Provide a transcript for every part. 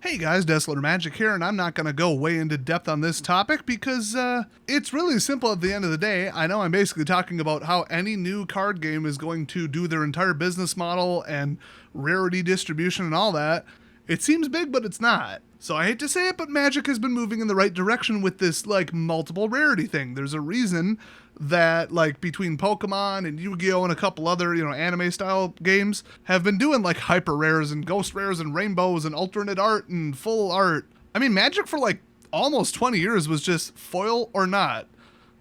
Hey guys, Desolate Magic here, and I'm not going to go way into depth on this topic because it's really simple at the end of the day. I know I'm basically talking about how any new card game is going to do their entire business model and rarity distribution and all that. It seems big, but it's not. So I hate to say it, but Magic has been moving in the right direction with this, multiple rarity thing. There's a reason that, between Pokemon and Yu-Gi-Oh! And a couple other, anime-style games have been doing, hyper rares and ghost rares and rainbows and alternate art and full art. I mean, Magic for, almost 20 years was just foil or not.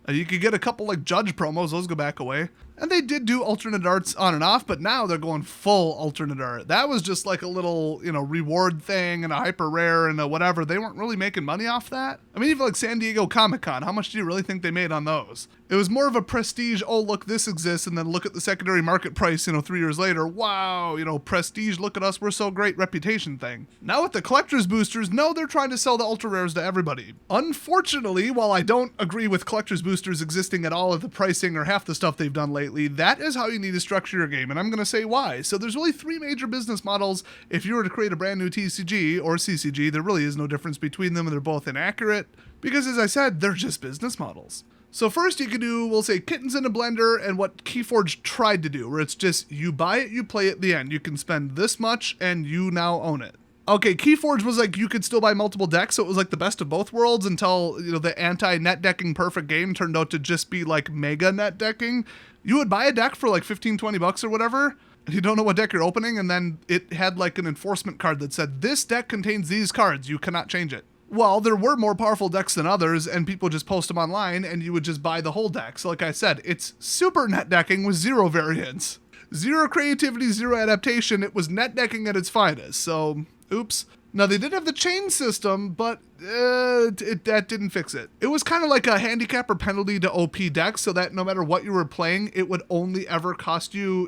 You could get a couple, Judge promos, those go back away. And they did do alternate arts on and off, but now they're going full alternate art. That was just a little, reward thing and a hyper rare and a whatever. They weren't really making money off that. I mean, even San Diego Comic-Con, how much do you really think they made on those? It was more of a prestige, oh, look, this exists, and then look at the secondary market price, 3 years later. Wow, prestige, look at us, we're so great, reputation thing. Now with the collector's boosters, no, they're trying to sell the ultra rares to everybody. Unfortunately, while I don't agree with collector's boosters existing at all at the pricing or half the stuff they've done lately, that is how you need to structure your game, and I'm going to say why. So there's really three major business models if you were to create a brand new TCG or CCG. There really is no difference between them, and they're both inaccurate, because as I said, they're just business models. So first you could do, we'll say, Kittens in a Blender and what Keyforge tried to do, where it's just you buy it, you play at the end. You can spend this much and you now own it. Okay, Keyforge was you could still buy multiple decks, so it was the best of both worlds until, the anti-net decking perfect game turned out to just be mega net decking. You would buy a deck for 15, 20 bucks or whatever, and you don't know what deck you're opening, and then it had an enforcement card that said, this deck contains these cards, you cannot change it. Well, there were more powerful decks than others, and people just post them online, and you would just buy the whole deck. So like I said, it's super net decking with zero variance. Zero creativity, zero adaptation. It was net decking at its finest, so oops. Now, they did have the chain system, but that didn't fix it. It was kind of like a handicap or penalty to OP decks, so that no matter what you were playing, it would only ever cost you,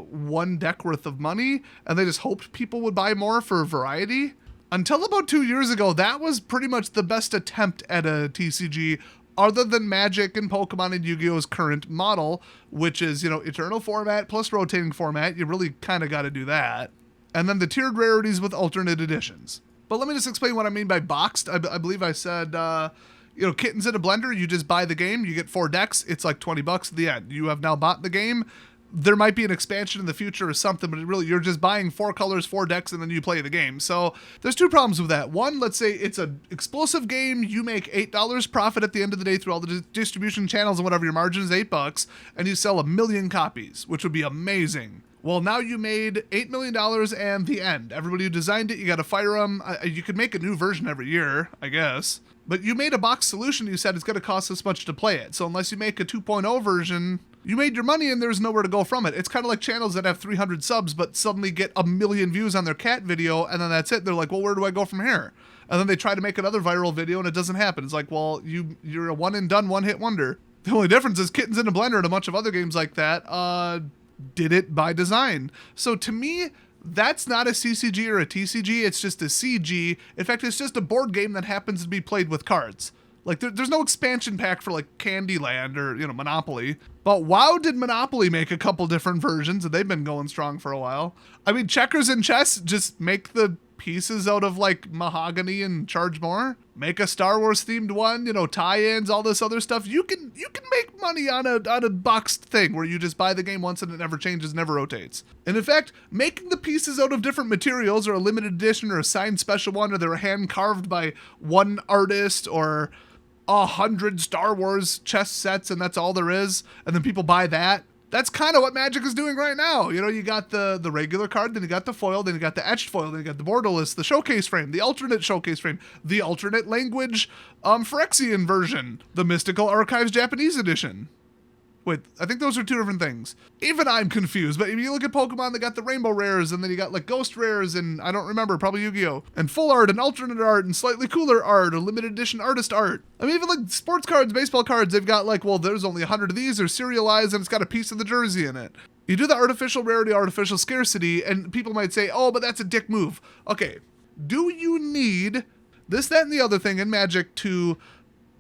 one deck worth of money, and they just hoped people would buy more for variety. Until about 2 years ago, that was pretty much the best attempt at a TCG, other than Magic and Pokemon and Yu-Gi-Oh's current model, which is, eternal format plus rotating format. You really kind of got to do that. And then the tiered rarities with alternate editions. But let me just explain what I mean by boxed. I believe I said, Kittens in a Blender, you just buy the game, you get 4 decks, it's $20 at the end. You have now bought the game. There might be an expansion in the future or something, but really you're just buying 4 colors, 4 decks, and then you play the game. So there's 2 problems with that. One, let's say it's an explosive game. You make $8 profit at the end of the day through all the distribution channels and whatever your margin is, $8, and you sell 1 million copies, which would be amazing. Well, now you made $8 million and the end. Everybody who designed it, you got to fire them. You could make a new version every year, I guess. But you made a box solution. You said it's going to cost this much to play it. So unless you make a 2.0 version, you made your money and there's nowhere to go from it. It's kind of like channels that have 300 subs but suddenly get 1 million views on their cat video, and then that's it. They're like, well, where do I go from here? And then they try to make another viral video and it doesn't happen. It's like, well, you're a one and done, one hit wonder. The only difference is Kittens in a Blender and a bunch of other games like that did it by design. So to me, that's not a CCG or a TCG. It's just a CG. In fact, it's just a board game that happens to be played with cards. There's no expansion pack for Candyland or, Monopoly. But WoW did Monopoly make a couple different versions, and they've been going strong for a while. I mean, checkers and chess, just make the pieces out of mahogany and charge more. Make a Star Wars themed one, tie-ins, all this other stuff. You can make money on a boxed thing where you just buy the game once and it never changes, never rotates. And in fact, making the pieces out of different materials or a limited edition or a signed special one, or they're hand carved by one artist, or 100 Star Wars chess sets and that's all there is, and then people buy that. That's kind of what Magic is doing right now. You got the regular card, then you got the foil, then you got the etched foil, then you got the borderless, the showcase frame, the alternate showcase frame, the alternate language Phyrexian version, the Mystical Archives Japanese edition. Wait, I think those are 2 different things. Even I'm confused, but if you look at Pokemon, they got the rainbow rares, and then you got ghost rares, and I don't remember, probably Yu-Gi-Oh! And full art, and alternate art, and slightly cooler art, or limited edition artist art. I mean, even sports cards, baseball cards, they've got well, there's only 100 of these, they're serialized, and it's got a piece of the jersey in it. You do the artificial rarity, artificial scarcity, and people might say, oh, but that's a dick move. Okay, do you need this, that, and the other thing in Magic to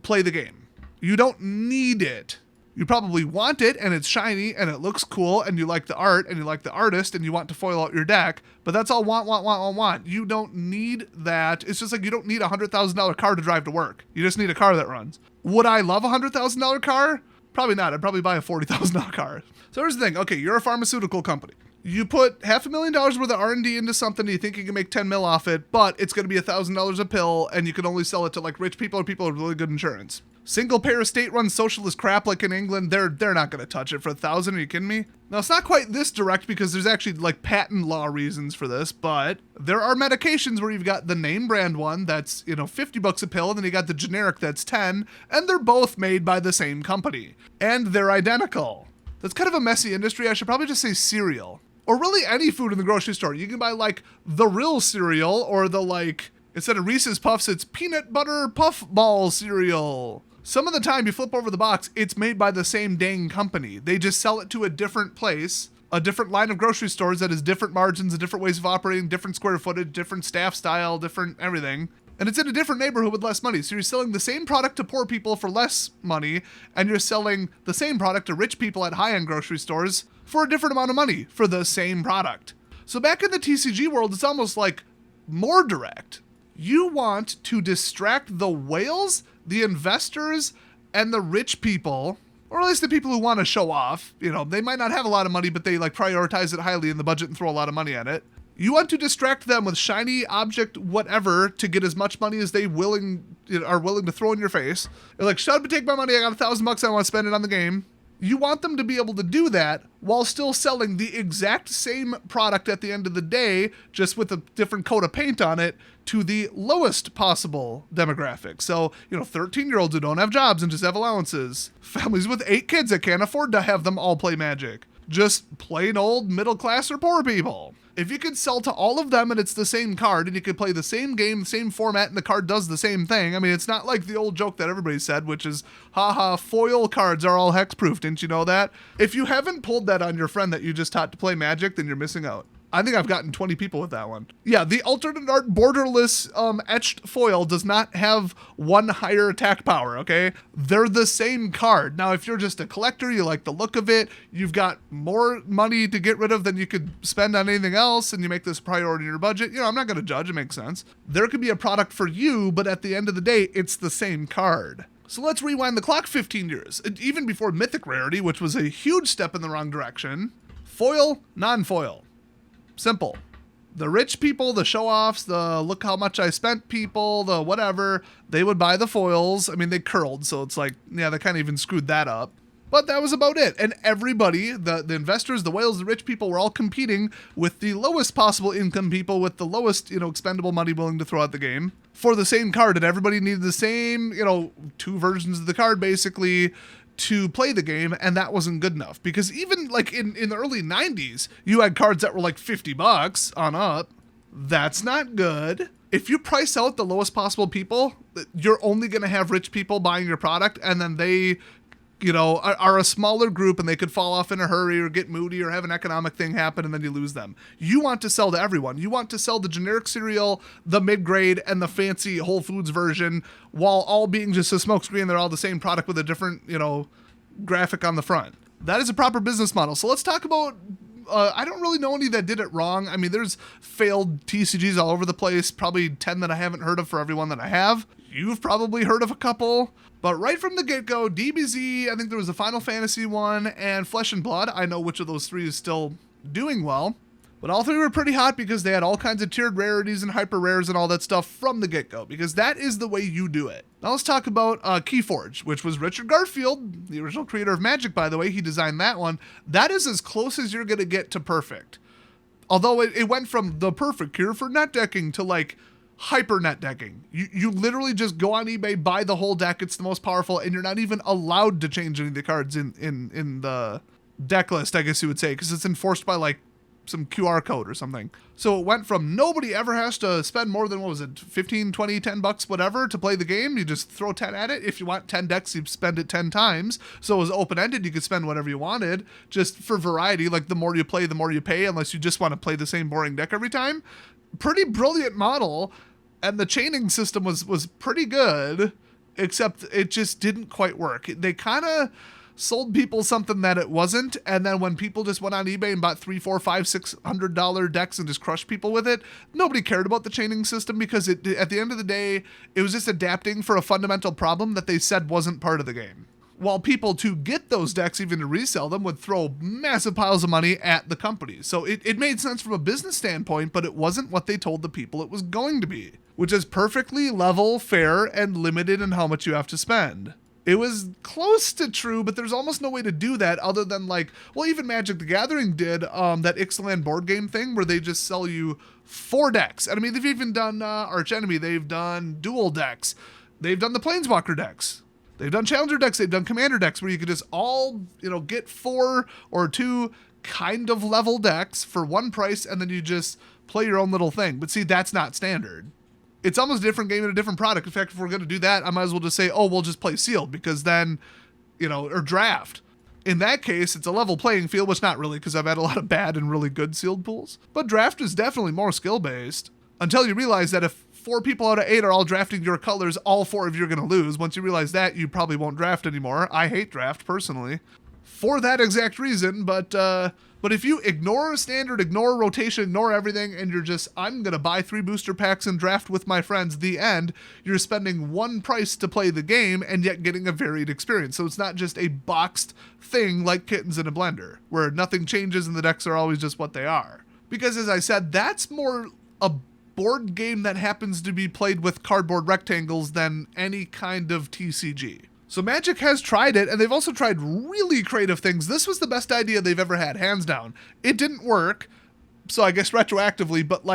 play the game? You don't need it. You probably want it, and it's shiny, and it looks cool, and you like the art, and you like the artist, and you want to foil out your deck, but that's all want. You don't need that. It's just like you don't need a $100,000 car to drive to work. You just need a car that runs. Would I love a $100,000 car? Probably not. I'd probably buy a $40,000 car. So here's the thing. Okay, you're a pharmaceutical company. You put $500,000 worth of R&D into something, you think you can make 10 mil off it, but it's going to be $1,000 a pill, and you can only sell it to like rich people or people with really good insurance. Single payer state-run socialist crap like in England, they're not going to touch it for $1,000. Are you kidding me? Now, it's not quite this direct because there's actually like patent law reasons for this, but there are medications where you've got the name brand one that's, $50 a pill, and then you got the generic that's 10, and they're both made by the same company. And they're identical. That's kind of a messy industry. I should probably just say cereal. Or really any food in the grocery store. You can buy like the real cereal or the like, instead of Reese's Puffs, it's peanut butter puff ball cereal. Some of the time you flip over the box, it's made by the same dang company. They just sell it to a different place, a different line of grocery stores that has different margins and different ways of operating, different square footage, different staff style, different everything. And it's in a different neighborhood with less money. So you're selling the same product to poor people for less money, and you're selling the same product to rich people at high-end grocery stores for a different amount of money for the same product. So back in the TCG world, it's almost like more direct. You want to distract the whales, the investors, and the rich people, or at least the people who want to show off. They might not have a lot of money, but they like prioritize it highly in the budget and throw a lot of money at it. You want to distract them with shiny object whatever to get as much money as they are willing to throw in your face. They're like, shut up and take my money. I got $1,000. I want to spend it on the game. You want them to be able to do that while still selling the exact same product at the end of the day, just with a different coat of paint on it, to the lowest possible demographic. So, 13-year-olds who don't have jobs and just have allowances. Families with 8 kids that can't afford to have them all play Magic. Just plain old middle class or poor people. If you could sell to all of them and it's the same card and you could play the same game, the same format, and the card does the same thing. I mean, it's not like the old joke that everybody said, which is, haha, foil cards are all hexproof. Didn't you know that? If you haven't pulled that on your friend that you just taught to play Magic, then you're missing out. I think I've gotten 20 people with that one. Yeah, the alternate art borderless etched foil does not have one higher attack power, okay? They're the same card. Now, if you're just a collector, you like the look of it, you've got more money to get rid of than you could spend on anything else, and you make this a priority in your budget, I'm not going to judge. It makes sense. There could be a product for you, but at the end of the day, it's the same card. So let's rewind the clock 15 years. Even before Mythic Rarity, which was a huge step in the wrong direction. Foil, non-foil. Simple. The rich people, the show-offs, the look how much I spent people, the whatever, they would buy the foils. I mean, they curled, so it's like, yeah, they kind of even screwed that up. But that was about it. And everybody, the investors, the whales, the rich people were all competing with the lowest possible income people with the lowest, expendable money willing to throw out the game for the same card. And everybody needed the same, 2 versions of the card, basically, to play the game, and that wasn't good enough because even like in the early 90s you had cards that were like $50 on up. That's not good. If you price out the lowest possible people, you're only going to have rich people buying your product, and then they are a smaller group and they could fall off in a hurry or get moody or have an economic thing happen, and then you lose them. You want to sell to everyone. You want to sell the generic cereal, the mid-grade, and the fancy Whole Foods version while all being just a smokescreen. They're all the same product with a different, graphic on the front. That is a proper business model. So let's talk about I don't really know any that did it wrong. I mean, there's failed TCGs all over the place, probably 10 that I haven't heard of for everyone that I have. You've probably heard of a couple. But right from the get-go, DBZ, I think there was a Final Fantasy one, and Flesh and Blood. I know which of those 3 is still doing well. But all 3 were pretty hot because they had all kinds of tiered rarities and hyper rares and all that stuff from the get-go, because that is the way you do it. Now let's talk about Keyforge, which was Richard Garfield, the original creator of Magic, by the way. He designed that one. That is as close as you're going to get to perfect. Although it went from the perfect cure for net decking to like hyper net decking. You literally just go on eBay, buy the whole deck. It's the most powerful, and you're not even allowed to change any of the cards in the deck list, I guess you would say, because it's enforced by like some QR code or something. So it went from nobody ever has to spend more than, what was it, 15, 20, $10, whatever, to play the game. You just throw 10 at it. If you want 10 decks, you spend it 10 times. So it was open-ended. You could spend whatever you wanted, just for variety. Like, the more you play, the more you pay, unless you just want to play the same boring deck every time. Pretty brilliant model, and the chaining system was pretty good, except it just didn't quite work. They kind of sold people something that it wasn't, and then when people just went on eBay and bought $300, $400, $500, $600 decks and just crushed people with it, nobody cared about the chaining system because at the end of the day, it was just adapting for a fundamental problem that they said wasn't part of the game. While people to get those decks, even to resell them, would throw massive piles of money at the company. So it made sense from a business standpoint, but it wasn't what they told the people it was going to be, which is perfectly level, fair, and limited in how much you have to spend. It was close to true, but there's almost no way to do that other than even Magic the Gathering did that Ixalan board game thing where they just sell you 4 decks. And I mean, they've even done Arch Enemy, they've done dual decks, they've done the Planeswalker decks. They've done Challenger decks, they've done Commander decks where you could just all, get 4 or 2 kind of level decks for one price and then you just play your own little thing. But see, that's not standard. It's almost a different game and a different product. In fact, if we're going to do that, I might as well just say, we'll just play sealed because then, or draft. In that case, it's a level playing field, which not really because I've had a lot of bad and really good sealed pools. But draft is definitely more skill-based until you realize that if 4 people out of 8 are all drafting your colors, all 4 of you are going to lose. Once you realize that, you probably won't draft anymore. I hate draft, personally, for that exact reason. But if you ignore standard, ignore rotation, ignore everything, and you're just, I'm going to buy 3 booster packs and draft with my friends, the end, you're spending 1 price to play the game and yet getting a varied experience. So it's not just a boxed thing like Kittens in a blender, where nothing changes and the decks are always just what they are. Because as I said, that's more a board game that happens to be played with cardboard rectangles than any kind of TCG. So Magic has tried it, and they've also tried really creative things. This was the best idea they've ever had, hands down. It didn't work, so I guess retroactively, but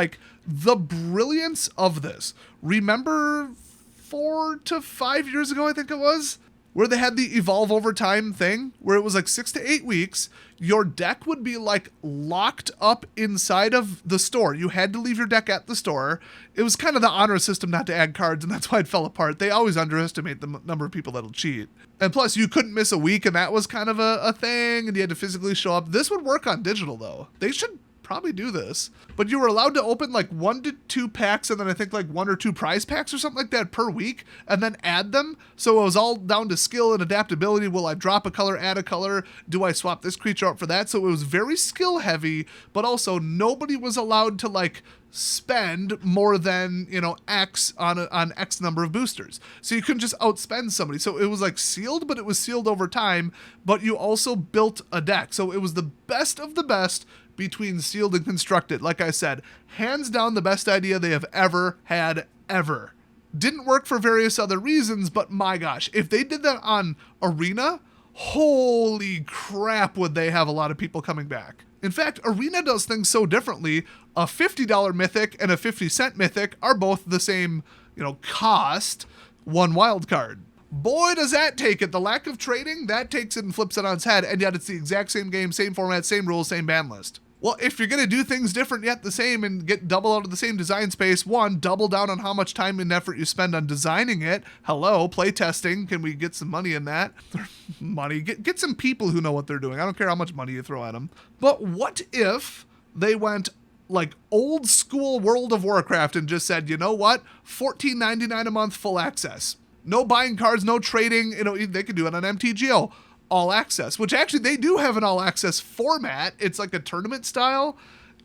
the brilliance of this. Remember 4 to 5 years ago, I think it was, where they had the evolve over time thing, where it was 6 to 8 weeks, your deck would be locked up inside of the store. You had to leave your deck at the store. It was kind of the honor system not to add cards, and that's why it fell apart. They always underestimate the number of people that'll cheat. And plus, you couldn't miss a week, and that was kind of a thing, and you had to physically show up. This would work on digital, though. They should probably do this, but you were allowed to open 1 to 2 packs and then I think 1 or 2 prize packs or something like that per week and then add them. So it was all down to skill and adaptability. Will I drop a color, add a color? Do I swap this creature out for that? So it was very skill heavy, but also nobody was allowed to spend more than, X on X number of boosters. So you couldn't just outspend somebody. So it was sealed, but it was sealed over time, but you also built a deck. So it was the best of the best between sealed and constructed. Like I said, hands down the best idea they have ever had, ever. Didn't work for various other reasons, but my gosh, if they did that on Arena, holy crap, would they have a lot of people coming back. In fact, Arena does things so differently. A $50 Mythic and a 50-cent Mythic are both the same, cost, 1 wild card. Boy, does that take it. The lack of trading, that takes it and flips it on its head, and yet it's the exact same game, same format, same rules, same ban list. Well, if you're going to do things different yet the same and get double out of the same design space, 1, double down on how much time and effort you spend on designing it. Hello, play testing. Can we get some money in that? Money. Get some people who know what they're doing. I don't care how much money you throw at them. But what if they went old school World of Warcraft and just said, you know what? $14.99 a month, full access. No buying cards, no trading. They could do it on MTGO. All access, which actually they do have an all access format. It's a tournament style.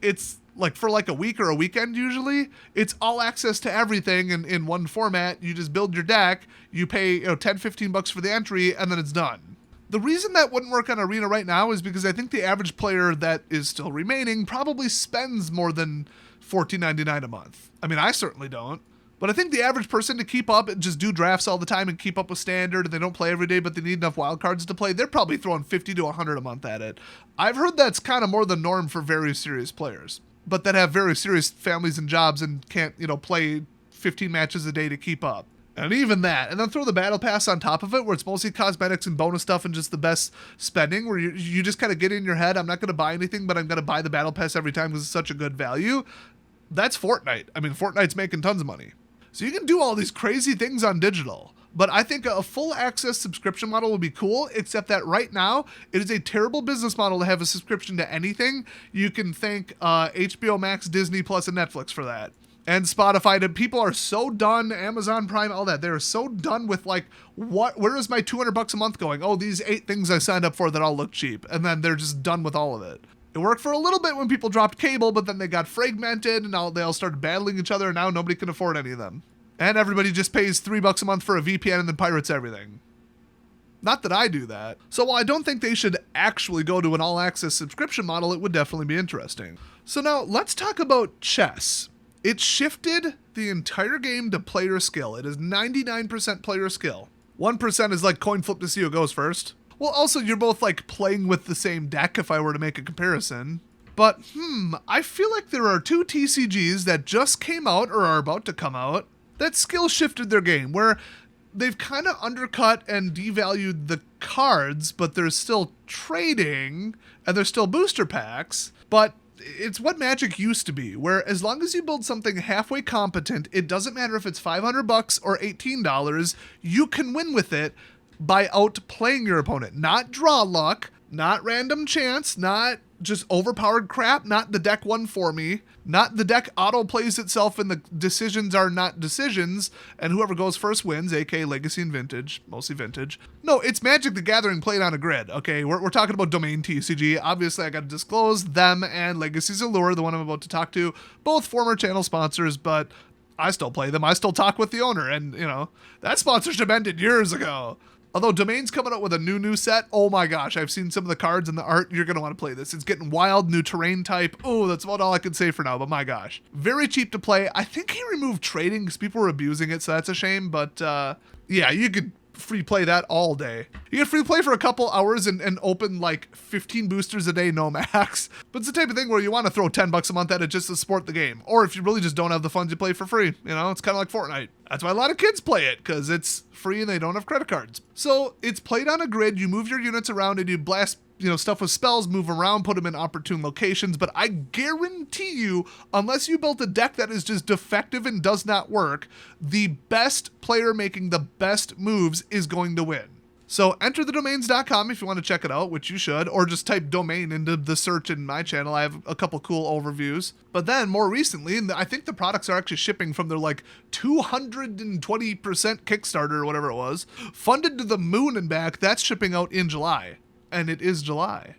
It's for a week or a weekend usually. It's all access to everything in one format. You just build your deck, you pay $10-15 for the entry, and then it's done. The reason that wouldn't work on Arena right now is because I think the average player that is still remaining probably spends more than $14.99 a month. I mean, I certainly don't. But I think the average person to keep up and just do drafts all the time and keep up with standard, and they don't play every day, but they need enough wild cards to play, they're probably throwing $50 to $100 a month at it. I've heard that's kind of more the norm for very serious players, but that have very serious families and jobs and can't, play 15 matches a day to keep up. And even that, and then throw the battle pass on top of it, where it's mostly cosmetics and bonus stuff and just the best spending, where you just kind of get in your head, I'm not going to buy anything, but I'm going to buy the battle pass every time because it's such a good value. That's Fortnite. I mean, Fortnite's making tons of money. So you can do all these crazy things on digital, but I think a full access subscription model would be cool, except that right now it is a terrible business model to have a subscription to anything. You can thank HBO Max, Disney Plus, and Netflix for that. And Spotify, and people are so done, Amazon Prime, all that. They're so done with like, where is my $200 a month going? Oh, these 8 things I signed up for that all look cheap. And then they're just done with all of it. It worked for a little bit when people dropped cable, but then they got fragmented and now they all started battling each other and now nobody can afford any of them. And everybody just pays $3 a month for a VPN and then pirates everything. Not that I do that. So while I don't think they should actually go to an all-access subscription model, it would definitely be interesting. So now let's talk about chess. It shifted the entire game to player skill. It is 99% player skill. 1% is like coin flip to see who goes first. Well, also, you're both like playing with the same deck if I were to make a comparison. But, I feel like there are 2 TCGs that just came out or are about to come out that skill shifted their game, where they've kind of undercut and devalued the cards, but they're still trading and they're still booster packs. But it's what Magic used to be, where as long as you build something halfway competent, it doesn't matter if it's $500 or $18, you can win with it by outplaying your opponent. Not draw luck, not random chance, not just overpowered crap, not the deck won for me, not the deck auto plays itself and the decisions are not decisions and whoever goes first wins, aka Legacy and Vintage, mostly Vintage. No, it's Magic the Gathering played on a grid, okay? We're talking about Domain TCG. Obviously, I got to disclose them and Legacy's Allure, the one I'm about to talk to, both former channel sponsors, but I still play them. I still talk with the owner, and, that sponsorship ended years ago. Although Domain's coming out with a new set, oh my gosh, I've seen some of the cards and the art. You're going to want to play this. It's getting wild, new terrain type. Oh, that's about all I can say for now, but my gosh. Very cheap to play. I think he removed trading because people were abusing it, so that's a shame. But yeah, you could free play that all day. You get free play for a couple hours and open like 15 boosters a day, no max. But it's the type of thing where you want to throw $10 a month at it just to support the game. Or if you really just don't have the funds, you play for free. It's kind of like Fortnite. That's why a lot of kids play it, because it's free and they don't have credit cards. So it's played on a grid. You move your units around and you blast stuff with spells, move around, put them in opportune locations. But I guarantee you, unless you built a deck that is just defective and does not work, the best player making the best moves is going to win. So enter thedomains.com if you want to check it out, which you should, or just type domain into the search in my channel. I have a couple cool overviews. But then more recently, and I think the products are actually shipping from their like 220% Kickstarter or whatever it was, funded to the moon and back. That's shipping out in July. And it is July.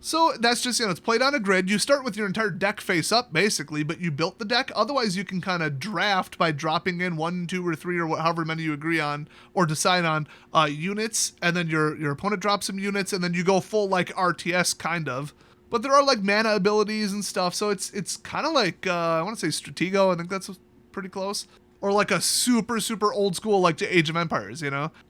So that's just, it's played on a grid. You start with your entire deck face up, basically, but you built the deck. Otherwise, you can kind of draft by dropping in 1, 2, or 3, or however many you agree on or decide on units, and then your opponent drops some units, and then you go full, like, RTS, kind of. But there are, like, mana abilities and stuff, so it's kind of like, I want to say Stratego. I think that's pretty close. Or like a super, super old school, like to Age of Empires,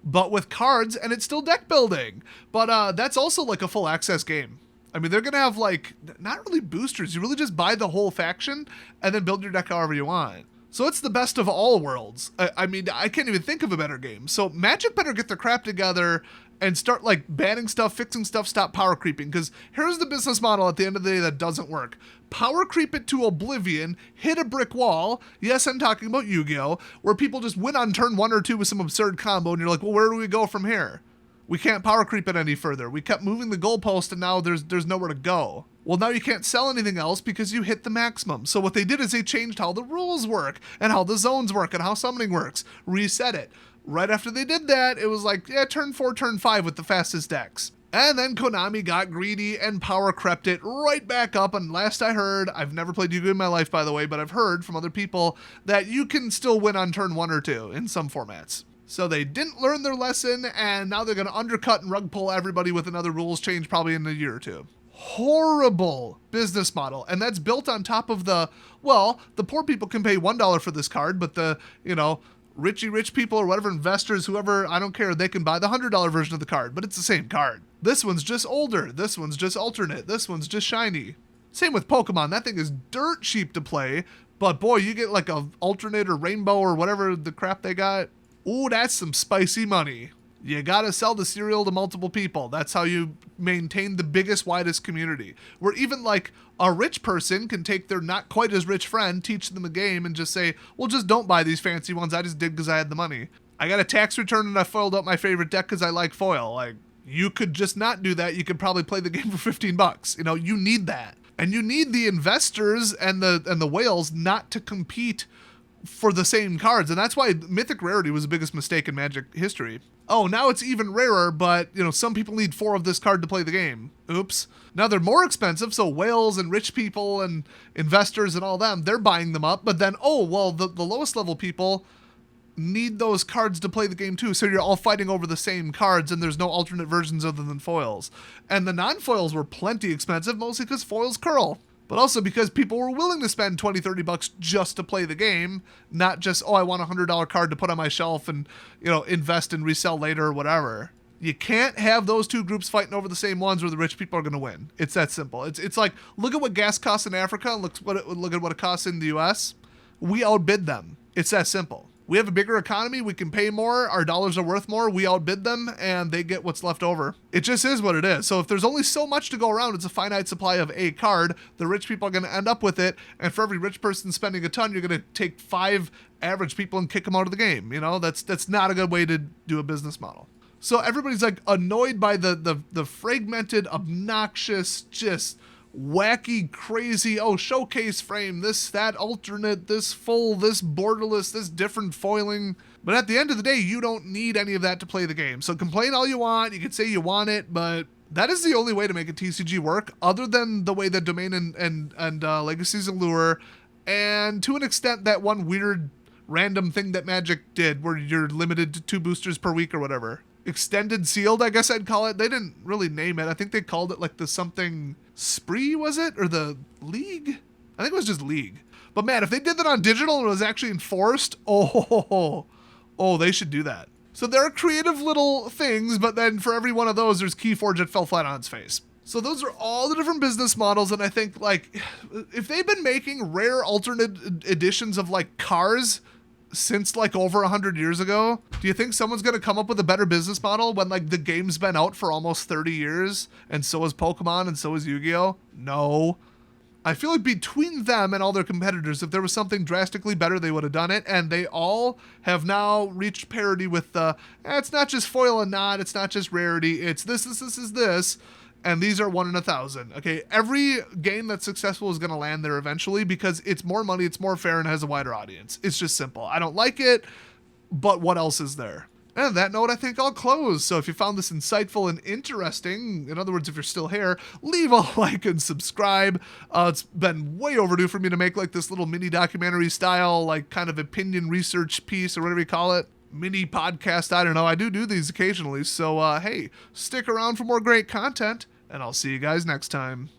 But with cards, and it's still deck building. But that's also like a full access game. I mean, they're going to have like, not really boosters. You really just buy the whole faction and then build your deck however you want. So it's the best of all worlds. I mean, I can't even think of a better game. So Magic better get their crap together and start like banning stuff, fixing stuff, stop power creeping. Because here's the business model at the end of the day that doesn't work. Power creep it to oblivion, hit a brick wall. Yes, I'm talking about Yu-Gi-Oh! Where people just win on turn 1 or 2 with some absurd combo and you're like, well, where do we go from here? We can't power creep it any further. We kept moving the goalpost and now there's nowhere to go. Well, now you can't sell anything else because you hit the maximum. So what they did is they changed how the rules work and how the zones work and how summoning works. Reset it. Right after they did that, it was like, yeah, turn 4, turn 5 with the fastest decks. And then Konami got greedy and power crept it right back up. And last I heard, I've never played Yu-Gi-Oh! In my life, by the way, but I've heard from other people that you can still win on turn 1 or 2 in some formats. So they didn't learn their lesson, and now they're going to undercut and rug pull everybody with another rules change probably in a year or 2. Horrible business model. And that's built on top of the poor people can pay $1 for this card, but the, rich people or whatever, investors, whoever, I don't care, they can buy the $100 version of the card, but it's the same card. This one's just older. This one's just alternate. This one's just shiny. Same with Pokemon. That thing is dirt cheap to play, but boy, you get like a alternate or rainbow or whatever the crap they got. Ooh, that's some spicy money. You gotta sell the cereal to multiple people. That's how you maintain the biggest, widest community. Where even like a rich person can take their not quite as rich friend, teach them the game, and just say, well, just don't buy these fancy ones. I just did because I had the money. I got a tax return and I foiled up my favorite deck because I like foil. Like, you could just not do that. You could probably play the game for $15. You need that. And you need the investors and the whales not to compete for the same cards. And that's why mythic rarity was the biggest mistake in Magic history. Oh, now it's even rarer, but some people need 4 of this card to play the game. Oops. Now they're more expensive, so whales and rich people and investors and all them, they're buying them up. But then, the lowest level people need those cards to play the game too. So you're all fighting over the same cards and there's no alternate versions other than foils. And the non-foils were plenty expensive, mostly because foils curl. But also because people were willing to spend $20-$30 just to play the game, not just, I want a $100 card to put on my shelf and, invest and resell later or whatever. You can't have those two groups fighting over the same ones where the rich people are going to win. It's that simple. It's like, look at what gas costs in Africa and look at what it costs in the US. We outbid them. It's that simple. We have a bigger economy. We can pay more. Our dollars are worth more. We outbid them and they get what's left over. It just is what it is. So if there's only so much to go around, it's a finite supply of a card. The rich people are going to end up with it. And for every rich person spending a ton, you're going to take 5 average people and kick them out of the game. That's not a good way to do a business model. So everybody's like annoyed by the fragmented, obnoxious, just wacky, crazy, showcase frame, this, that, alternate, this full, this borderless, this different foiling. But at the end of the day, you don't need any of that to play the game. So complain all you want. You can say you want it, but that is the only way to make a TCG work, other than the way that Domain and Legacy's Allure, and to an extent that one weird random thing that Magic did where you're limited to 2 boosters per week or whatever. Extended sealed, I guess I'd call it. They didn't really name it. I think they called it like the something spree, was it? Or the league? I think it was just league. But man, if they did that on digital and it was actually enforced, they should do that. So there are creative little things, but then for every one of those, there's Keyforge that fell flat on its face. So those are all the different business models, and I think if they've been making rare alternate editions of cars since over 100 years ago, do you think someone's going to come up with a better business model when the game's been out for almost 30 years and so is Pokemon and so is Yu-Gi-Oh? No. I feel like between them and all their competitors, if there was something drastically better, they would have done it, and they all have now reached parity with it's not just foil and not, it's not just rarity, it's this, and these are 1 in 1,000. Okay, every game that's successful is going to land there eventually because it's more money, it's more fair, and has a wider audience. It's just simple. I don't like it, but what else is there? And on that note, I think I'll close. So if you found this insightful and interesting, in other words, if you're still here, leave a like and subscribe. It's been way overdue for me to make this little mini documentary style, kind of opinion research piece or whatever you call it. Mini podcast, I don't know. I do these occasionally. So, hey, stick around for more great content, and I'll see you guys next time.